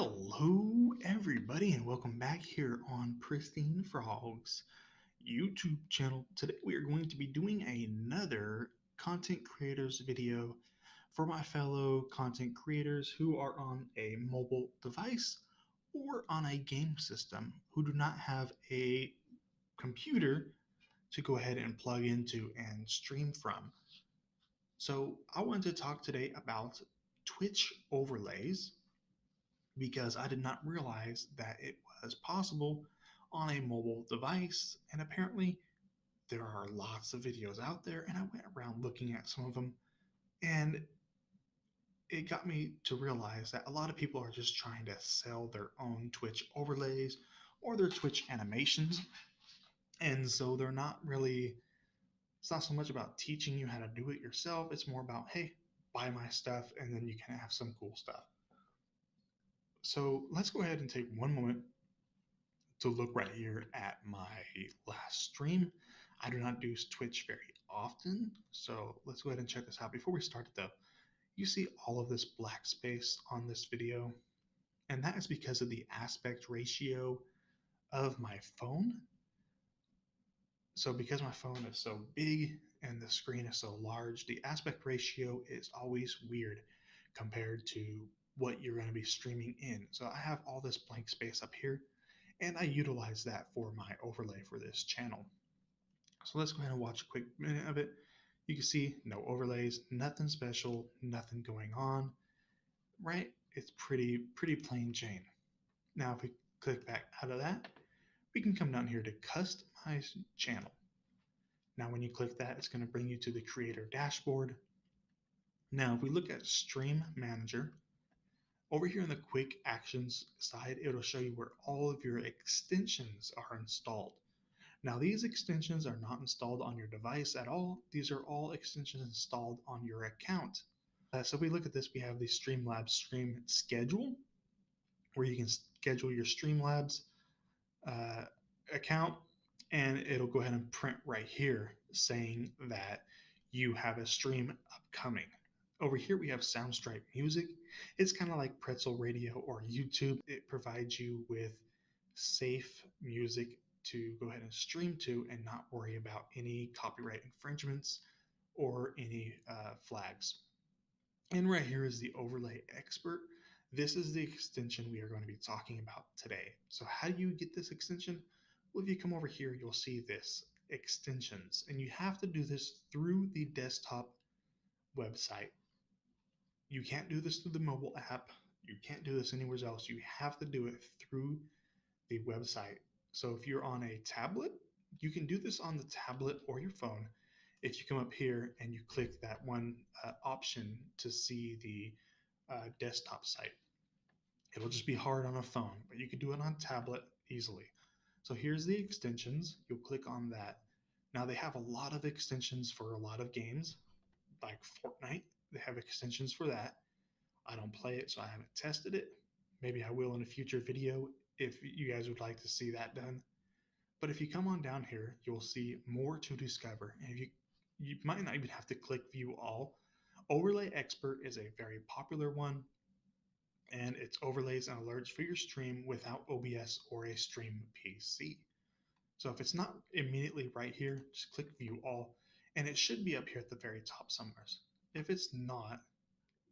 Hello, everybody, and welcome back here on Pristine Frog's YouTube channel. Today, we are going to be doing another content creators video for my fellow content creators who are on a mobile device or on a game system who do not have a computer to go ahead and plug into and stream from. So, I wanted to talk today about Twitch overlays because I did not realize that it was possible on a mobile device. And apparently, there are lots of videos out there, and I went around looking at some of them, and it got me to realize that a lot of people are just trying to sell their own Twitch overlays or their Twitch animations. And so they're not really, it's not so much about teaching you how to do it yourself. It's more about, hey, buy my stuff, and then you can have some cool stuff. So let's go ahead and take one moment to look right here at my last stream. I do not do Twitch very often, so let's go ahead and check this out. Before we start it though, you see all of this black space on this video, and that is because of the aspect ratio of my phone. So because my phone is so big and the screen is so large, the aspect ratio is always weird compared to what you're going to be streaming in. So I have all this blank space up here, and I utilize that for my overlay for this channel. So let's go ahead and watch a quick minute of it. You can see no overlays, nothing special, nothing going on, right? It's pretty plain Jane. Now if we click back out of that, we can come down here to customize channel. Now when you click that, it's going to bring you to the creator dashboard. Now if we look at stream manager, over here in the quick actions side, it'll show you where all of your extensions are installed. Now these extensions are not installed on your device at all. These are all extensions installed on your account. So if we look at this, we have the Streamlabs stream schedule, where you can schedule your Streamlabs account, and it'll go ahead and print right here saying that you have a stream upcoming. Over here we have Soundstripe Music. It's kind of like Pretzel Radio or YouTube. It provides you with safe music to go ahead and stream to and not worry about any copyright infringements or any flags. And right here is the Overlay Expert. This is the extension we are going to be talking about today. So how do you get this extension? Well, if you come over here, you'll see this, extensions, and you have to do this through the desktop website. You can't do this through the mobile app. You can't do this anywhere else. You have to do it through the website. So if you're on a tablet, you can do this on the tablet or your phone. If you come up here and you click that one option to see the desktop site, it'll just be hard on a phone, but you can do it on tablet easily. So here's the extensions. You'll click on that. Now they have a lot of extensions for a lot of games, like Fortnite. They have extensions for that. I don't play it, so I haven't tested it. Maybe I will in a future video if you guys would like to see that done. But if you come on down here, you'll see more to discover. And if you might not even have to click view all. Overlay Expert is a very popular one, and it's overlays and alerts for your stream without OBS or a stream PC. So if it's not immediately right here, just click view all, and it should be up here at the very top somewhere. If it's not,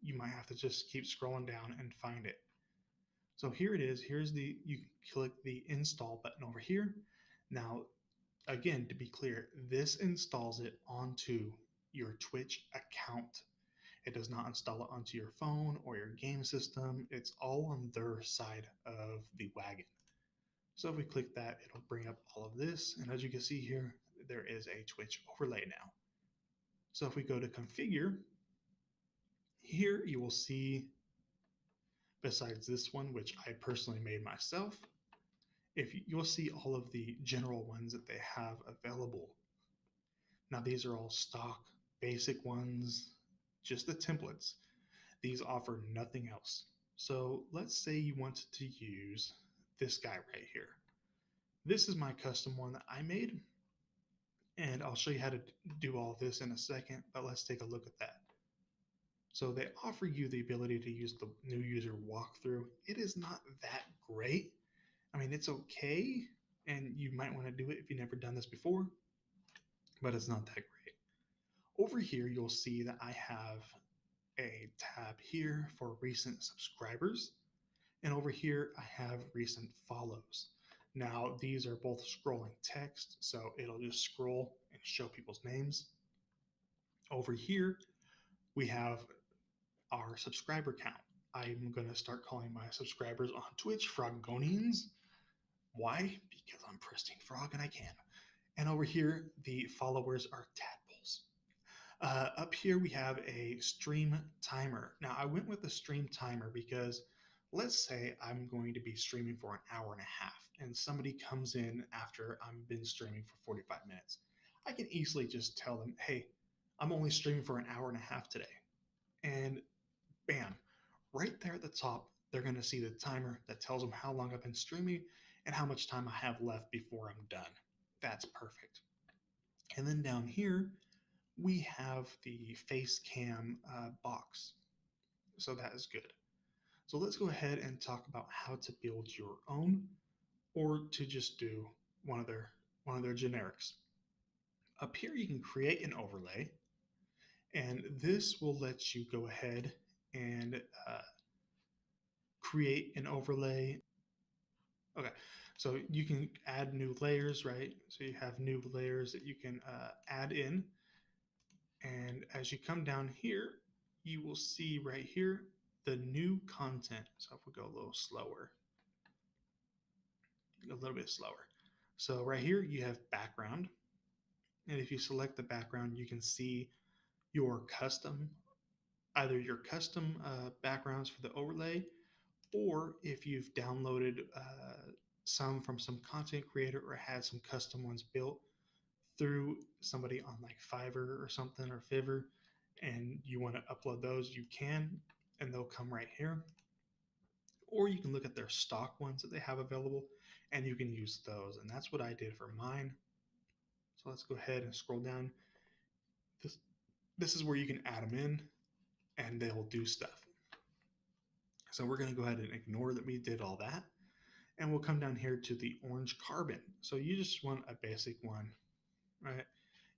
you might have to just keep scrolling down and find it. So here it is. You click the install button over here. Now, again, to be clear, this installs it onto your Twitch account. It does not install it onto your phone or your game system. It's all on their side of the wagon. So if we click that, it'll bring up all of this. And as you can see here, there is a Twitch overlay now. So if we go to configure, here you will see, besides this one, which I personally made myself, you'll see all of the general ones that they have available. Now these are all stock basic ones, just the templates. These offer nothing else. So let's say you wanted to use this guy right here. This is my custom one that I made, and I'll show you how to do all of this in a second, but let's take a look at that. So they offer you the ability to use the new user walkthrough. It is not that great. I mean, it's okay, and you might want to do it if you've never done this before, but it's not that great. Over here, you'll see that I have a tab here for recent subscribers, and over here, I have recent follows. Now, these are both scrolling text, so it'll just scroll and show people's names. Over here, we have our subscriber count. I'm going to start calling my subscribers on Twitch Frogonians. Why? Because I'm Pristine Frog and I can. And over here, the followers are tadpoles. Up here, we have a stream timer. Now, I went with the stream timer because let's say I'm going to be streaming for an hour and a half, and somebody comes in after I've been streaming for 45 minutes. I can easily just tell them, hey, I'm only streaming for an hour and a half today. And bam, right there at the top, they're going to see the timer that tells them how long I've been streaming and how much time I have left before I'm done. That's perfect. And then down here, we have the face cam box. So that is good. So let's go ahead and talk about how to build your own or to just do one of their generics. Up here, you can create an overlay, and this will let you go ahead and create an overlay. Okay, so you can add new layers, right? So you have new layers that you can add in. And as you come down here, you will see right here the new content. So if we go a little slower, a little bit slower. So right here, you have background. And if you select the background, you can see your custom, either your custom backgrounds for the overlay, or if you've downloaded some from some content creator or had some custom ones built through somebody on like Fiverr or something or Fiverr, and you want to upload those, you can, and they'll come right here. Or you can look at their stock ones that they have available and you can use those. And that's what I did for mine. So let's go ahead and scroll down. This is where you can add them in and they'll do stuff. So we're going to go ahead and ignore that we did all that. And we'll come down here to the orange carbon. So you just want a basic one, right?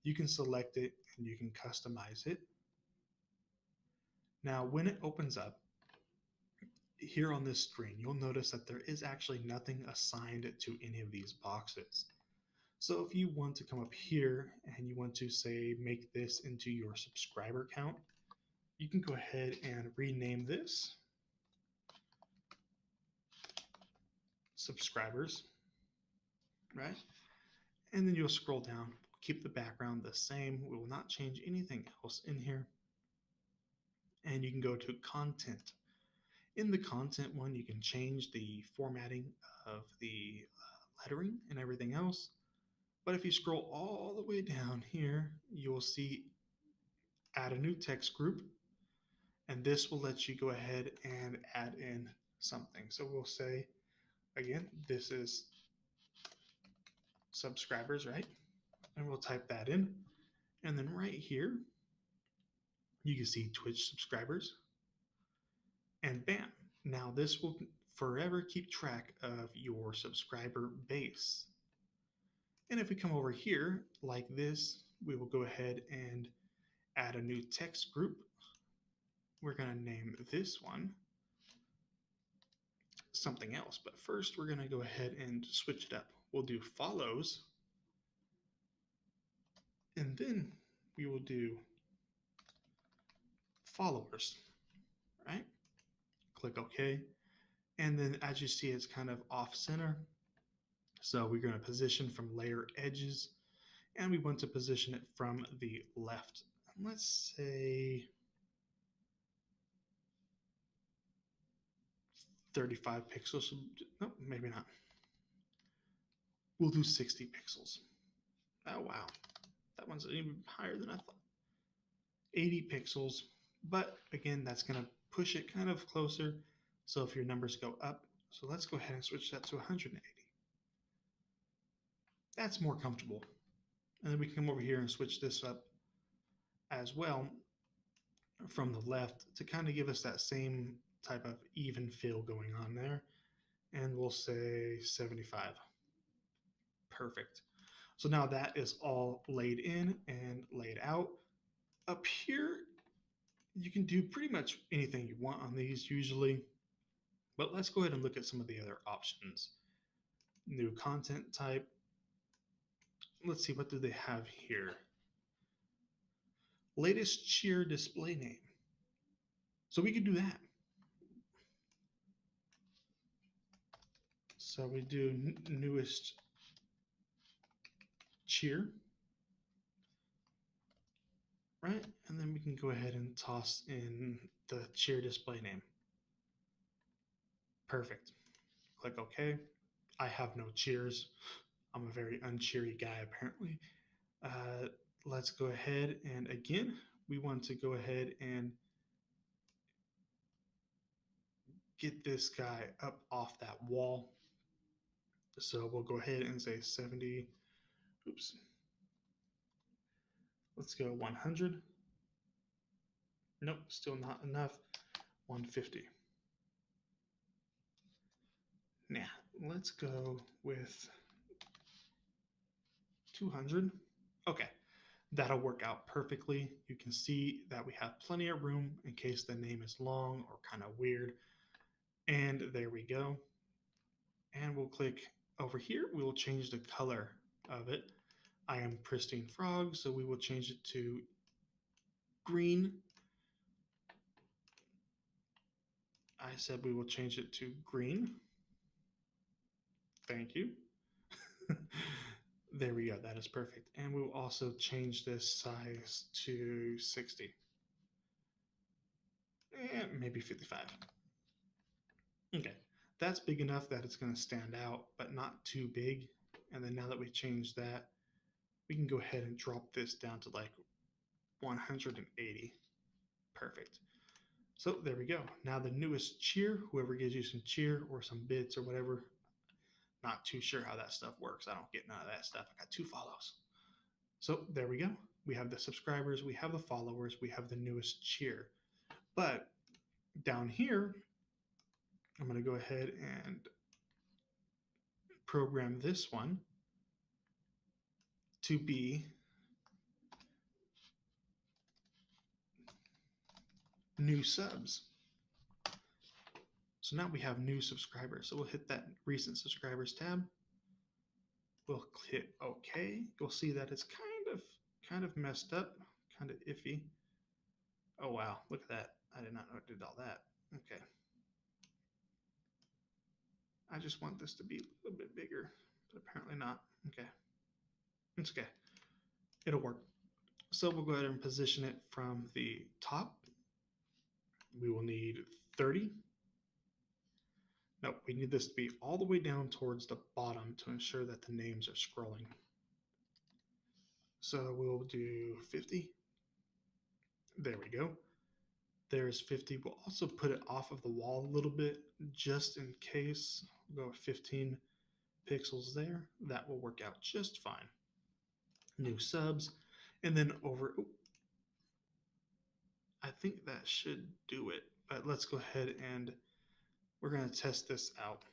You can select it and you can customize it. Now, when it opens up here on this screen, you'll notice that there is actually nothing assigned to any of these boxes. So if you want to come up here and you want to say, make this into your subscriber count, you can go ahead and rename this subscribers, right? And then you'll scroll down, keep the background the same. We will not change anything else in here. And you can go to content. In the content one, you can change the formatting of the lettering and everything else. But if you scroll all the way down here, you'll see add a new text group. And this will let you go ahead and add in something. So we'll say, again, this is subscribers, right? And we'll type that in. And then right here, you can see Twitch subscribers. And bam, now this will forever keep track of your subscriber base. And if we come over here like this, we will go ahead and add a new text group. We're going to name this one something else. But first, we're going to go ahead and switch it up. We'll do follows. And then we will do followers, right? Click OK. And then as you see, it's kind of off center. So we're going to position from layer edges. And we want to position it from the left. And let's say 35 pixels. No, maybe not. We'll do 60 pixels. Oh, wow. That one's even higher than I thought. 80 pixels. But again, that's going to push it kind of closer. So if your numbers go up, so let's go ahead and switch that to 180. That's more comfortable. And then we can come over here and switch this up as well. from the left to kind of give us that same type of even feel going on there. And we'll say 75. Perfect. So now that is all laid in and laid out. Up here, you can do pretty much anything you want on these usually, but let's go ahead and look at some of the other options. New content type. Let's see, what do they have here? Latest cheer display name. So we could do that. So we do newest cheer, right? And then we can go ahead and toss in the cheer display name. Perfect. Click OK. I have no cheers. I'm a very uncheery guy, apparently. Uh, let's go ahead and again, we want to go ahead and get this guy up off that wall. So we'll go ahead and say 70. Oops. Let's go 100. Nope, still not enough. 150. Now, let's go with 200. Okay, that'll work out perfectly. You can see that we have plenty of room in case the name is long or kind of weird. And there we go. And we'll click over here. We will change the color of it. I am Pristine Frog, so we will change it to green. I said we will change it to green. Thank you. There we go. That is perfect. And we'll also change this size to 60. And maybe 55. Okay. That's big enough that it's going to stand out, but not too big. And then now that we changed that, we can go ahead and drop this down to like 180. Perfect. So there we go. Now the newest cheer, whoever gives you some cheer or some bits or whatever, not too sure how that stuff works. I don't get none of that stuff. I got 2 follows. So there we go. We have the subscribers, we have the followers, we have the newest cheer. But down here, I'm going to go ahead and program this one to be new subs. So now we have new subscribers. So we'll hit that recent subscribers tab. We'll hit OK. You'll see that it's kind of messed up, kind of iffy. Oh wow, look at that. I did not know it did all that. Okay. I just want this to be a little bit bigger, but apparently not. Okay. It's okay. It'll work. So we'll go ahead and position it from the top. We will need 30. No, we need this to be all the way down towards the bottom to ensure that the names are scrolling. So we'll do 50. There we go. There's 50. We'll also put it off of the wall a little bit just in case. We'll go 15 pixels there. That will work out just fine. New subs. And then over, I think that should do it. But let's go ahead and we're going to test this out.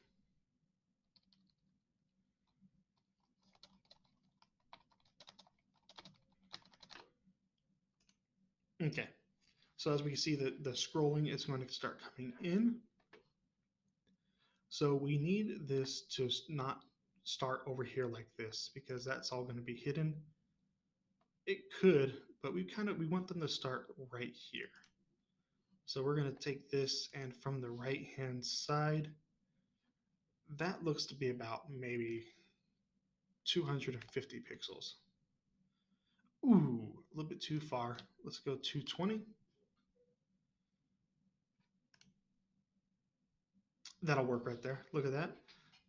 Okay. So as we can see, the scrolling is going to start coming in. So we need this to not start over here like this because that's all going to be hidden. It could, but we want them to start right here. So we're going to take this and from the right hand side, that looks to be about maybe 250 pixels. Ooh, a little bit too far. Let's go 220. That'll work right there. Look at that.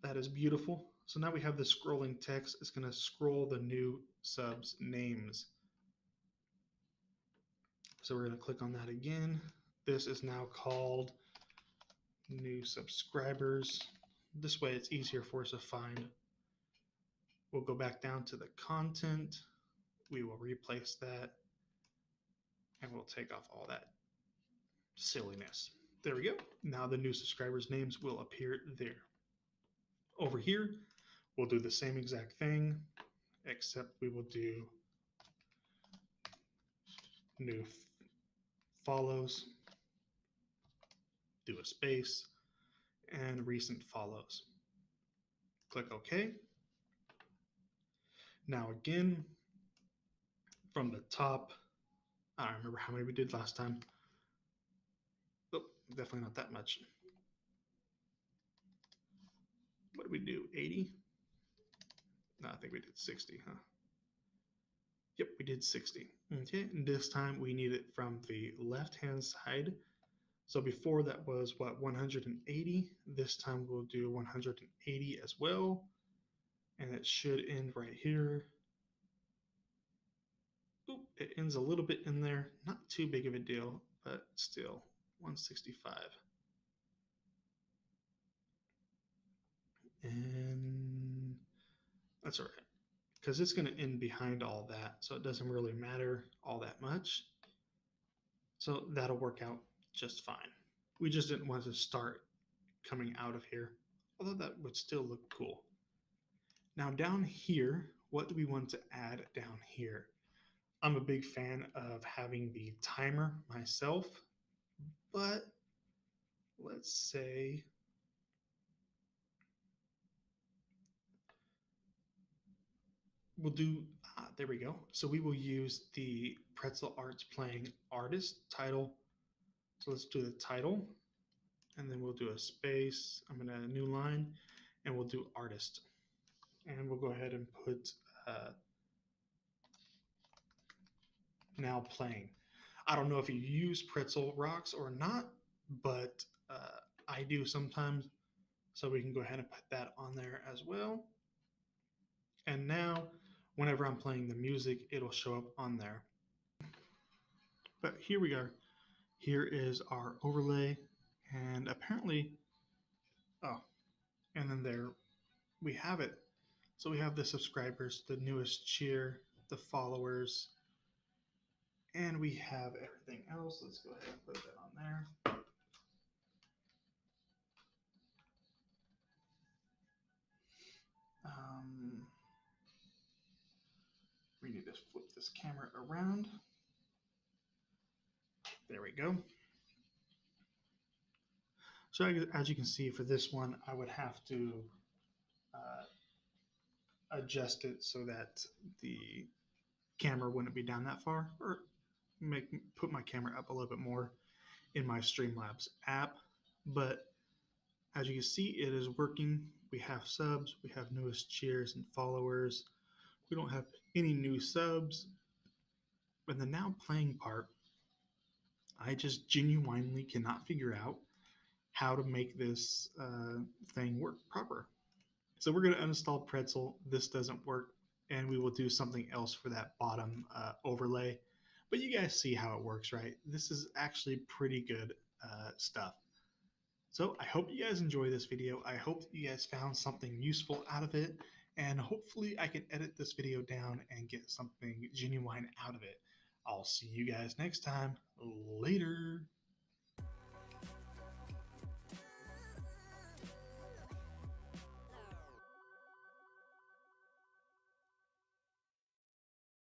That is beautiful. So now we have the scrolling text. It's going to scroll the new subs names. So we're going to click on that again. This is now called new subscribers. This way it's easier for us to find. We'll go back down to the content. We will replace that and we'll take off all that Silliness. There we go. Now the new subscribers' names will appear there. Over here, we'll do the same exact thing, except we will do new follows, do a space, and recent follows. Click OK. Now again, from the top, I don't remember how many we did last time. Oh, definitely not that much. What did we do? 80? No, I think we did 60, huh? Yep, we did 60. Okay, and this time we need it from the left-hand side. So before that was what, 180? This time we'll do 180 as well. And it should end right here. Oop, it ends a little bit in there. Not too big of a deal, but still 165. And that's all right, because it's going to end behind all that, so it doesn't really matter all that much. So that'll work out just fine. We just didn't want to start coming out of here, although that would still look cool. Now down here, what do we want to add down here? I'm a big fan of having the timer myself, but let's say we'll do, there we go. So we will use the Pretzel Arts Playing Artist title. So let's do the title, and then we'll do a space. I'm going to add a new line, and we'll do artist. And we'll go ahead and put now playing. I don't know if you use pretzel rocks or not, but I do sometimes. So we can go ahead and put that on there as well. And now, whenever I'm playing the music, it'll show up on there. But here we are. Here is our overlay. And apparently, oh, and then there we have it. So we have the subscribers, the newest cheer, the followers, and we have everything else. Let's go ahead and put that on there. We need to flip this camera around. There we go. So as you can see for this one, I would have to adjust it so that the camera wouldn't be down that far, or put my camera up a little bit more in my Streamlabs app. But as you can see, it is working. We have subs, we have newest cheers and followers. We don't have any new subs. And the now playing part, I just genuinely cannot figure out how to make this thing work proper. So we're going to uninstall Pretzel. This doesn't work, and we will do something else for that bottom overlay. But you guys see how it works, right? This is actually pretty good stuff. So I hope you guys enjoy this video. I hope you guys found something useful out of it, and hopefully I can edit this video down and get something genuine out of it. I'll see you guys next time. Later.